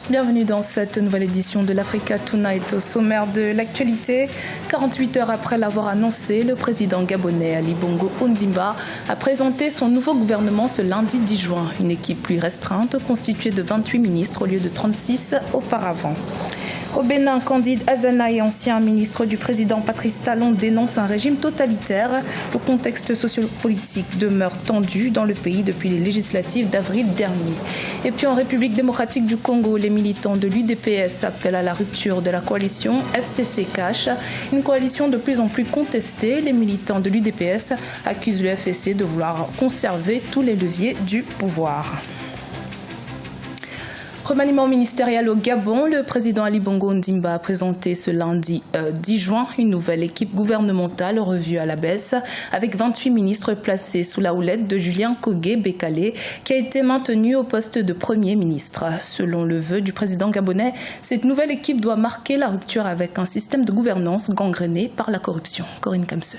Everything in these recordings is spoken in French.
Bienvenue dans cette nouvelle édition de l'Africa Tonight. Au sommaire de l'actualité, 48 heures après l'avoir annoncé, le président gabonais Ali Bongo Ondimba a présenté son nouveau gouvernement ce lundi 10 juin. Une équipe plus restreinte constituée de 28 ministres au lieu de 36 auparavant. Au Bénin, Candide Azanaï, ancien ministre du président Patrice Talon, dénonce un régime totalitaire. Le contexte sociopolitique demeure tendu dans le pays depuis les législatives d'avril dernier. Et puis en République démocratique du Congo, les militants de l'UDPS appellent à la rupture de la coalition FCC-Cash, une coalition de plus en plus contestée. Les militants de l'UDPS accusent le FCC de vouloir conserver tous les leviers du pouvoir. Remaniement ministériel au Gabon, le président Ali Bongo Ondimba a présenté ce lundi 10 juin une nouvelle équipe gouvernementale revue à la baisse avec 28 ministres placés sous la houlette de Julien Kogué Bekale qui a été maintenu au poste de Premier ministre. Selon le vœu du président gabonais, cette nouvelle équipe doit marquer la rupture avec un système de gouvernance gangréné par la corruption. Corinne Kamse.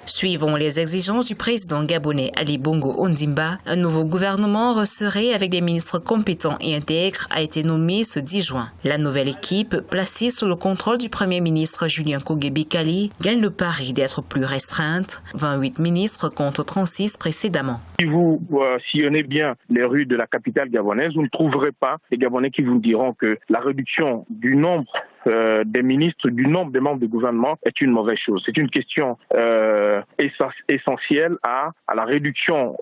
Suivant les exigences du président gabonais Ali Bongo Ondimba, un nouveau gouvernement resserré avec des ministres compétents et intègres a été nommé ce 10 juin. La nouvelle équipe, placée sous le contrôle du premier ministre Julien Kogué Bekale, gagne le pari d'être plus restreinte, 28 ministres contre 36 précédemment. Si vous sillonnez bien les rues de la capitale gabonaise, vous ne trouverez pas les Gabonais qui vous diront que la réduction du nombre des ministres, du nombre des membres du gouvernement est une mauvaise chose. C'est une question essentielle à la réduction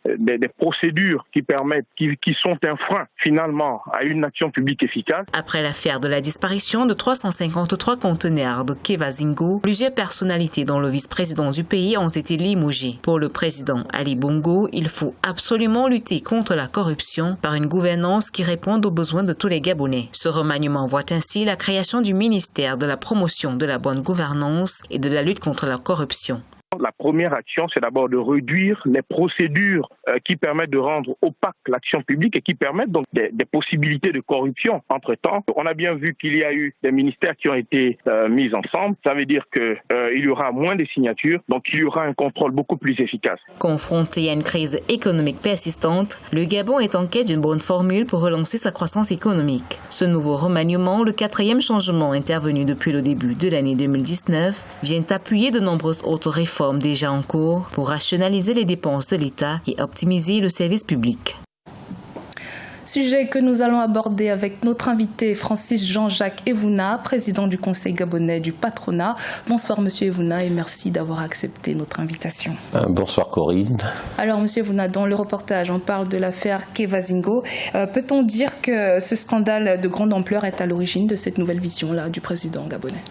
des procédures qui permettent, qui sont un frein finalement à une action publique efficace. Après l'affaire de la disparition de 353 conteneurs de Kevazingo, plusieurs personnalités dont le vice-président du pays ont été limogées. Pour le président Ali Bongo, il faut absolument lutter contre la corruption par une gouvernance qui réponde aux besoins de tous les Gabonais. Ce remaniement voit ainsi la création du ministère de la promotion de la bonne gouvernance et de la lutte contre la corruption. La première action, c'est d'abord de réduire les procédures qui permettent de rendre opaque l'action publique et qui permettent donc des possibilités de corruption. Entre-temps, on a bien vu qu'il y a eu des ministères qui ont été mis ensemble. Ça veut dire qu'il y aura moins de signatures, donc il y aura un contrôle beaucoup plus efficace. Confronté à une crise économique persistante, le Gabon est en quête d'une bonne formule pour relancer sa croissance économique. Ce nouveau remaniement, le 4e changement intervenu depuis le début de l'année 2019, vient appuyer de nombreuses autres réformes déjà en cours pour rationaliser les dépenses de l'État et optimiser le service public. Sujet que nous allons aborder avec notre invité Francis Jean-Jacques Evouna, président du Conseil gabonais du patronat. Bonsoir Monsieur Evouna et merci d'avoir accepté notre invitation. Bonsoir Corinne. Alors Monsieur Evouna, dans le reportage, on parle de l'affaire Kevazingo. Peut-on dire que ce scandale de grande ampleur est à l'origine de cette nouvelle vision-là du président gabonais ?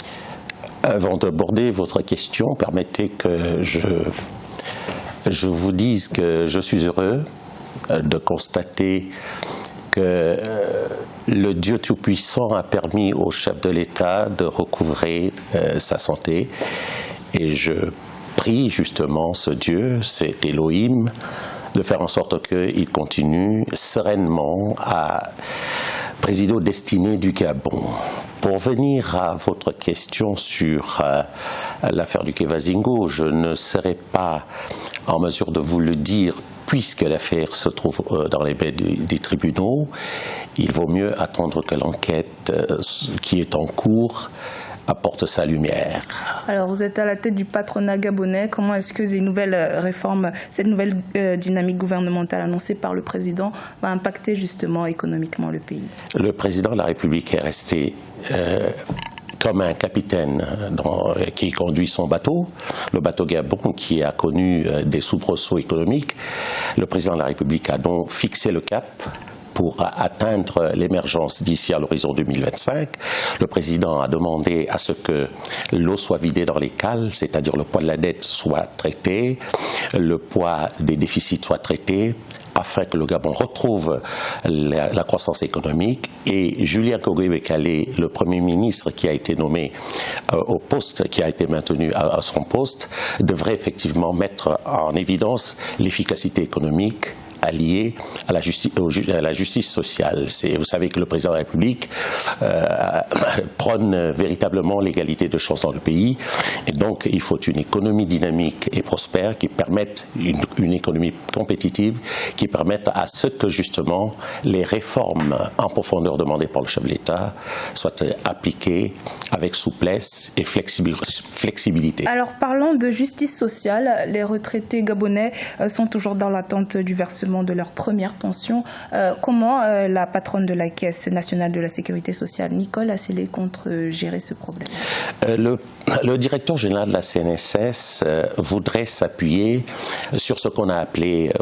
Avant d'aborder votre question, permettez que je vous dise que je suis heureux de constater que le Dieu Tout-Puissant a permis au chef de l'État de recouvrer sa santé. Et je prie justement ce Dieu, cet Elohim, de faire en sorte qu'il continue sereinement à présider aux destinées du Gabon. Pour venir à votre question sur l'affaire du Kevazingo, je ne serai pas en mesure de vous le dire puisque l'affaire se trouve dans les mains des tribunaux. Il vaut mieux attendre que l'enquête qui est en cours apporte sa lumière. Alors vous êtes à la tête du patronat gabonais. Comment est-ce que les nouvelles réformes, cette nouvelle dynamique gouvernementale annoncée par le président va impacter justement économiquement le pays ? Le président de la République est resté comme un capitaine qui conduit son bateau, le bateau Gabon qui a connu des soubresauts économiques. Le président de la République a donc fixé le cap pour atteindre l'émergence d'ici à l'horizon 2025. Le président a demandé à ce que l'eau soit vidée dans les cales, c'est-à-dire le poids de la dette soit traité, le poids des déficits soit traité, afin que le Gabon retrouve la croissance économique. Et Julien Kogué Bekale, le Premier ministre qui a été nommé au poste, qui a été maintenu à son poste, devrait effectivement mettre en évidence l'efficacité économique allié à la justice sociale. Vous savez que le président de la République prône véritablement l'égalité de chances dans le pays, et donc il faut une économie dynamique et prospère qui permette une économie compétitive, qui permette à ce que justement les réformes en profondeur demandées par le chef de l'État soient appliquées avec souplesse et flexibilité. Alors parlons de justice sociale. Les retraités gabonais sont toujours dans l'attente du versement de leur première pension. Comment la patronne de la Caisse nationale de la sécurité sociale, Nicole Assélé, compte gérer ce problème? Le directeur général de la CNSS voudrait s'appuyer sur ce qu'on a appelé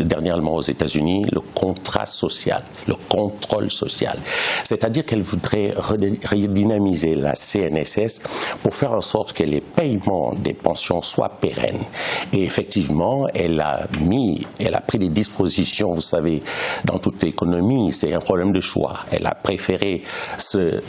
dernièrement aux États-Unis le contrat social, le contrôle social. C'est-à-dire qu'elle voudrait redynamiser la CNSS pour faire en sorte que les paiements des pensions soient pérennes. Et effectivement, elle a pris des dispositions, vous savez, dans toute l'économie, c'est un problème de choix. Elle a préféré se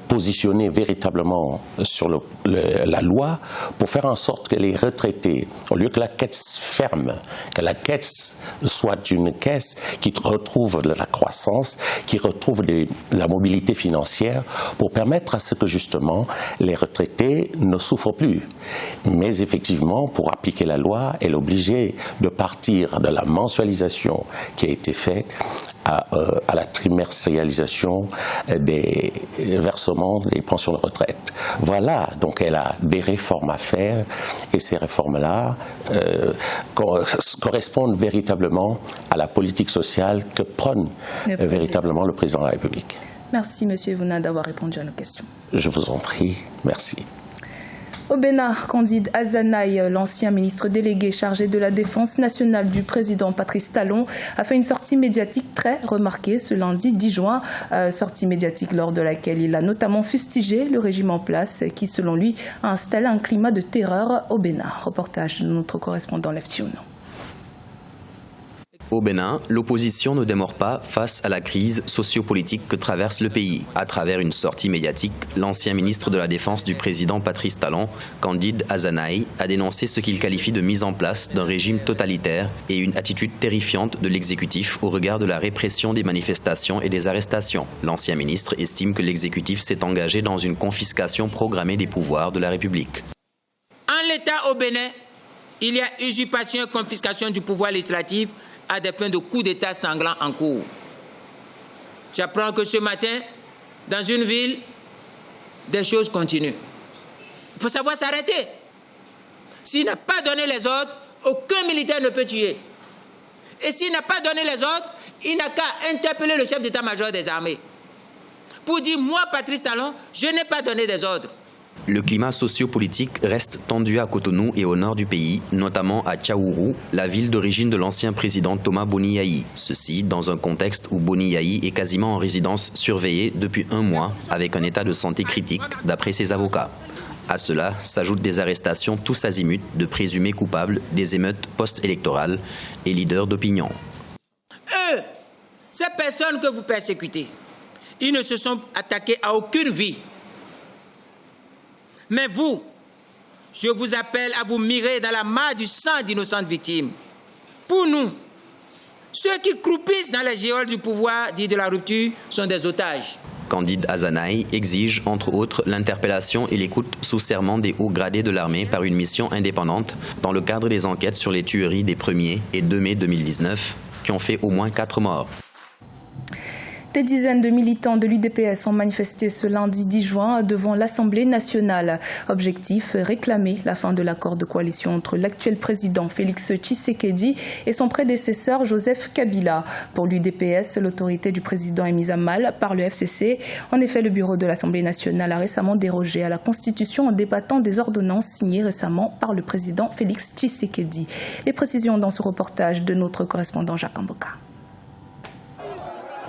positionner véritablement sur la loi pour faire en sorte que les retraités, au lieu que la caisse ferme, que la caisse soit une caisse qui retrouve de la croissance, qui retrouve de la mobilité financière, pour permettre à ce que justement les retraités ne souffrent plus. Mais effectivement, pour appliquer la loi, elle est obligée de partir de la mensualisation qui a été faite à la trimestrialisation des versements des pensions de retraite. Voilà, donc elle a des réformes à faire, et ces réformes-là correspondent véritablement à la politique sociale que prône véritablement le président de la République. Merci Monsieur Evouna d'avoir répondu à nos questions. Je vous en prie, merci. Au Bénin, Candide Azanaï, l'ancien ministre délégué chargé de la défense nationale du président Patrice Talon, a fait une sortie médiatique très remarquée ce lundi 10 juin. Sortie médiatique lors de laquelle il a notamment fustigé le régime en place qui, selon lui, a installé un climat de terreur au Bénin. Reportage de notre correspondant Lev Tiono. Au Bénin, l'opposition ne démord pas face à la crise sociopolitique que traverse le pays. À travers une sortie médiatique, l'ancien ministre de la Défense du président Patrice Talon, Candide Azanaï, a dénoncé ce qu'il qualifie de mise en place d'un régime totalitaire et une attitude terrifiante de l'exécutif au regard de la répression des manifestations et des arrestations. L'ancien ministre estime que l'exécutif s'est engagé dans une confiscation programmée des pouvoirs de la République. En l'état au Bénin, il y a usurpation et confiscation du pouvoir législatif à des fins de coups d'État sanglants en cours. J'apprends que ce matin, dans une ville, des choses continuent. Il faut savoir s'arrêter. S'il n'a pas donné les ordres, aucun militaire ne peut tuer. Et s'il n'a pas donné les ordres, il n'a qu'à interpeller le chef d'état-major des armées pour dire, moi, Patrice Talon, je n'ai pas donné des ordres. Le climat sociopolitique reste tendu à Cotonou et au nord du pays, notamment à Tchaourou, la ville d'origine de l'ancien président Thomas Boni Yayi. Ceci dans un contexte où Boni Yayi est quasiment en résidence surveillée depuis 1 mois, avec un état de santé critique, d'après ses avocats. À cela s'ajoutent des arrestations tous azimuts de présumés coupables des émeutes post-électorales et leaders d'opinion. Eux, ces personnes que vous persécutez, ils ne se sont attaqués à aucune vie. Mais vous, je vous appelle à vous mirer dans la mare du sang d'innocentes victimes. Pour nous, ceux qui croupissent dans les geôles du pouvoir dit de la rupture sont des otages. Candide Azanaï exige, entre autres, l'interpellation et l'écoute sous serment des hauts gradés de l'armée par une mission indépendante dans le cadre des enquêtes sur les tueries des 1er et 2 mai 2019 qui ont fait au moins 4 morts. Des dizaines de militants de l'UDPS ont manifesté ce lundi 10 juin devant l'Assemblée nationale. Objectif, réclamer la fin de l'accord de coalition entre l'actuel président Félix Tshisekedi et son prédécesseur Joseph Kabila. Pour l'UDPS, l'autorité du président est mise à mal par le FCC. En effet, le bureau de l'Assemblée nationale a récemment dérogé à la Constitution en débattant des ordonnances signées récemment par le président Félix Tshisekedi. Les précisions dans ce reportage de notre correspondant Jacques Mboka.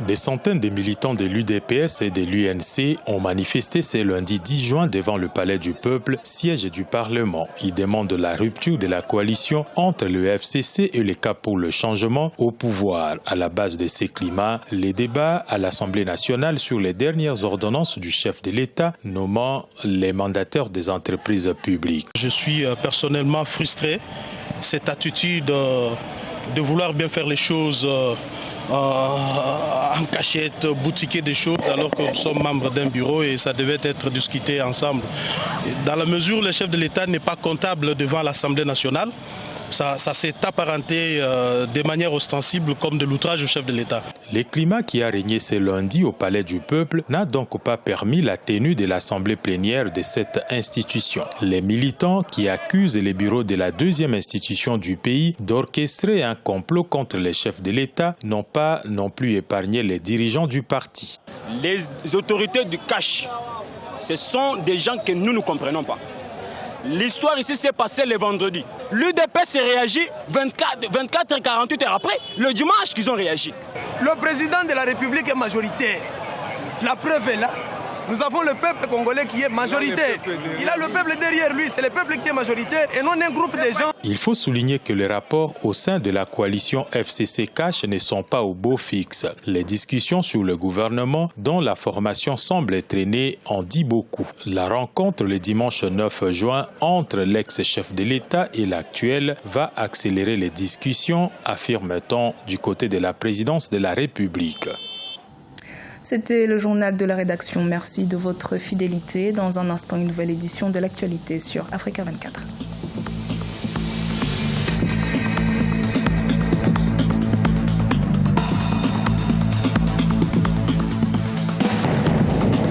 Des centaines de militants de l'UDPS et de l'UNC ont manifesté ce lundi 10 juin devant le Palais du Peuple, siège du Parlement. Ils demandent la rupture de la coalition entre le FCC et le Cap pour le changement au pouvoir. À la base de ces climats, les débats à l'Assemblée nationale sur les dernières ordonnances du chef de l'État nommant les mandataires des entreprises publiques. Je suis personnellement frustré. Cette attitude de vouloir bien faire les choses en cachette, boutiquer des choses alors que nous sommes membres d'un bureau et ça devait être discuté ensemble. Dans la mesure où le chef de l'État n'est pas comptable devant l'Assemblée nationale, ça s'est apparenté de manière ostensible comme de l'outrage au chef de l'État. Le climat qui a régné ce lundi au Palais du Peuple n'a donc pas permis la tenue de l'Assemblée plénière de cette institution. Les militants qui accusent les bureaux de la deuxième institution du pays d'orchestrer un complot contre les chefs de l'État n'ont pas non plus épargné les dirigeants du parti. Les autorités du cash, ce sont des gens que nous ne comprenons pas. L'histoire ici s'est passée le vendredi. L'UDPS s'est réagi 24 et 48 heures après, le dimanche qu'ils ont réagi. Le président de la République est majoritaire. La preuve est là. Nous avons le peuple congolais qui est majoritaire. Il a le peuple derrière lui, c'est le peuple qui est majoritaire et non un groupe de gens. Il faut souligner que les rapports au sein de la coalition FCC-Cash ne sont pas au beau fixe. Les discussions sur le gouvernement dont la formation semble traîner en dit beaucoup. La rencontre le dimanche 9 juin entre l'ex-chef de l'État et l'actuel va accélérer les discussions, affirme-t-on du côté de la présidence de la République. C'était le journal de la rédaction. Merci de votre fidélité. Dans un instant, une nouvelle édition de l'actualité sur Africa 24.